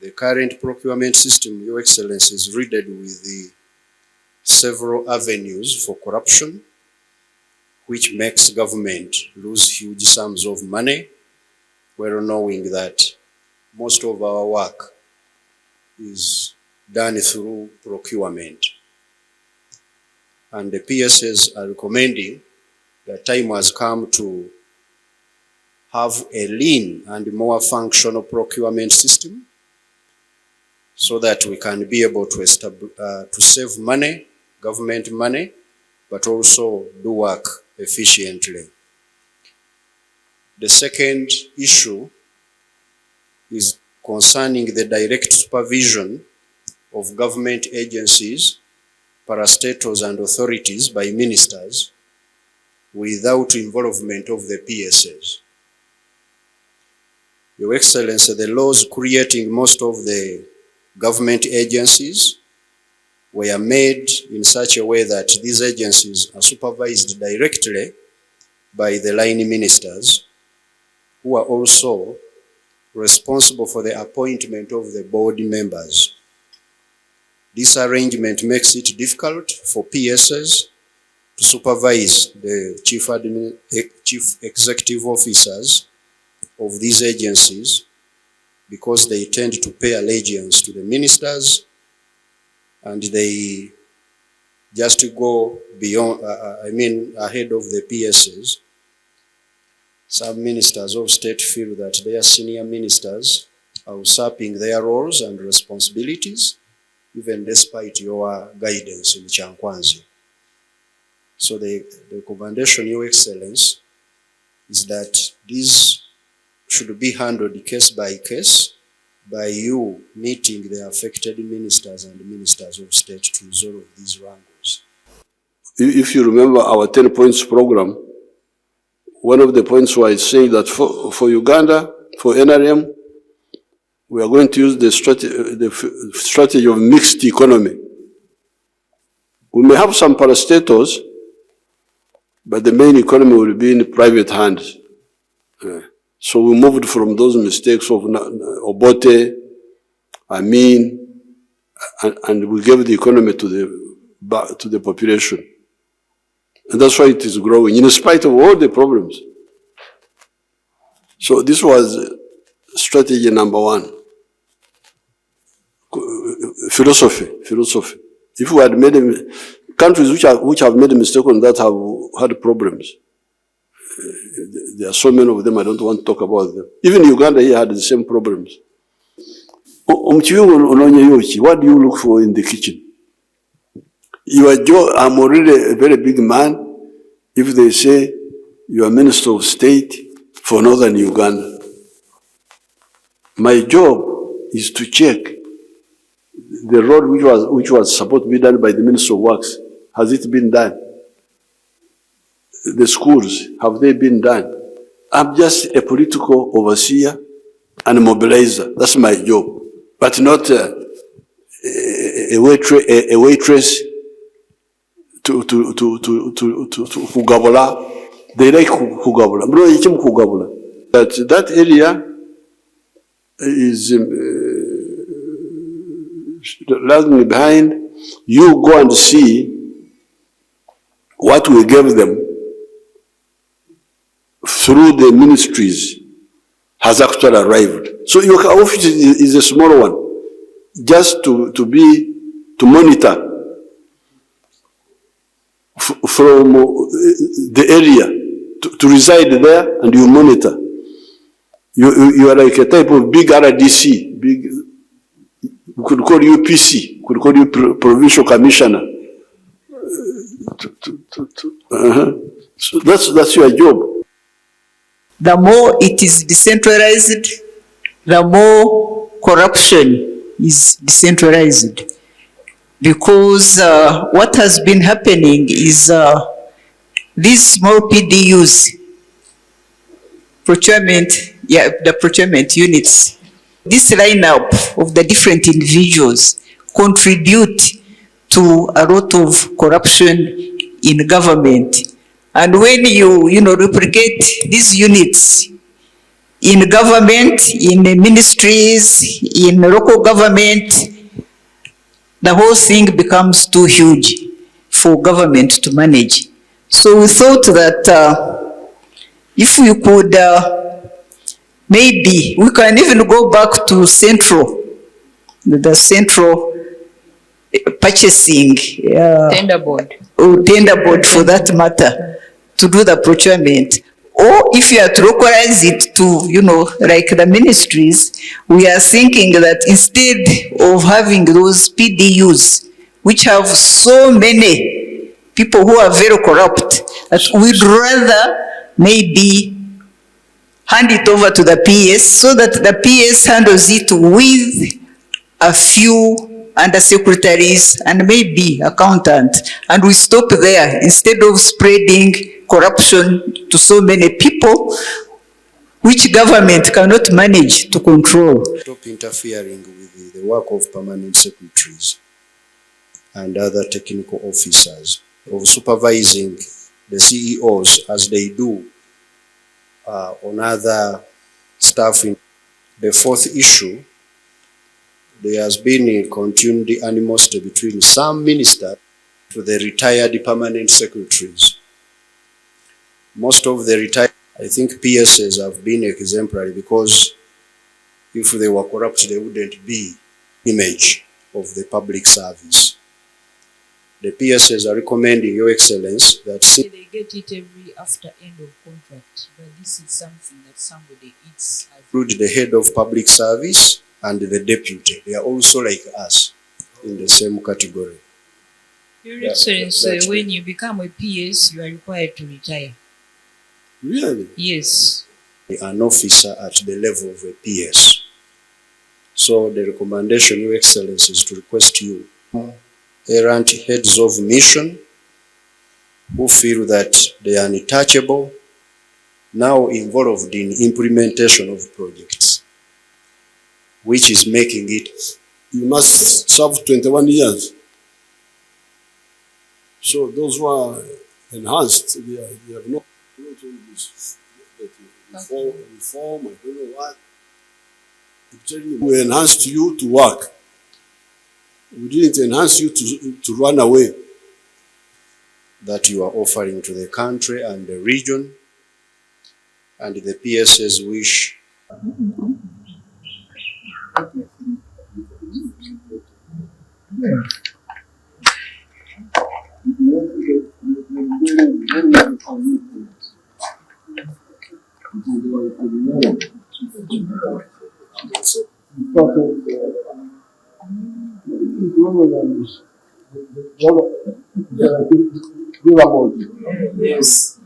The current procurement system, Your Excellency, is riddled with the several avenues for corruption, which makes government lose huge sums of money, well knowing that most of our work is done through procurement. And the PSs are recommending that time has come to have a lean and more functional procurement system so that we can be able to save money, government money, but also do work efficiently. The second issue is concerning the direct supervision of government agencies, parastatals and authorities by ministers without involvement of the PSs. Your Excellency, the laws creating most of the government agencies were made in such a way that these agencies are supervised directly by the line ministers, who are also responsible for the appointment of the board members. This arrangement makes it difficult for PSs to supervise the chief executive officers of these agencies because they tend to pay allegiance to the ministers and they just go beyond, ahead of the PSs. Some ministers of state feel that their senior ministers are usurping their roles and responsibilities, even despite your guidance in Chankwanzi. So the recommendation, Your Excellency, is that these should be handled case by case by you meeting the affected ministers and ministers of state to resolve these wrangles. If you remember our 10 points program, one of the points was saying that for Uganda, for NRM, we are going to use the strategy of mixed economy. We may have some parastatals, but the main economy will be in private hands. So we moved from those mistakes of Obote, Amin, and we gave the economy to the population. And that's why it is growing, in spite of all the problems. So this was strategy number one. Philosophy. If we had made countries which have made a mistake on that have had problems. There are so many of them, I don't want to talk about them. Even Uganda here had the same problems. What do you look for in the kitchen? I'm already a very big man if they say you are Minister of State for Northern Uganda. My job is to check the road which was supposed to be done by the Minister of Works. Has it been done? The schools, have they been done? I'm just a political overseer and a mobilizer. That's my job. But not a waitress to kugabula. They like kugabula. That area is lagging behind. You go and see what we gave them through the ministries has actually arrived. So your office is a small one, just to monitor from the area, to reside there, and you monitor. You are like a type of big RDC, we could call you PC, we could call you provincial commissioner. So that's your job. The more it is decentralized, the more corruption is decentralized. Because what has been happening is these small PDUs, the procurement units, this lineup of the different individuals contribute to a lot of corruption in government. And when you replicate these units in government, in the ministries, in local government, the whole thing becomes too huge for government to manage. So we thought that if we could, maybe we can even go back to the central purchasing Tender board. or tender board for that matter, to do the procurement. Or if you are to localize it to, like the ministries, we are thinking that instead of having those PDUs, which have so many people who are very corrupt, that we'd rather maybe hand it over to the PS so that the PS handles it with a few undersecretaries and maybe accountant, and we stop there instead of spreading corruption to so many people which government cannot manage to control. Stop interfering with the work of permanent secretaries and other technical officers, of supervising the CEOs as they do on other staff. The fourth issue, there has been a continued animosity between some ministers to the retired permanent secretaries. Most of the retired, I think PSs have been exemplary, because if they were corrupt, they wouldn't be image of the public service. The PSs are recommending Your Excellency that They get it every after end of contract, but this is something that somebody eats. include the head of public service and the deputy. They are also like us in the same category. Your Excellency, when you become a PS, you are required to retire. Really? Yes. An officer at the level of a PS. So the recommendation, Your Excellency, is to request you, errant heads of mission, who feel that they are untouchable, now involved in implementation of projects, which is making it. You must serve 21 years. So those who are enhanced, they have not this. Reform, I don't know what. We enhanced you to work. We didn't enhance you to run away. That you are offering to the country and the region, and the PS's wish. Yes.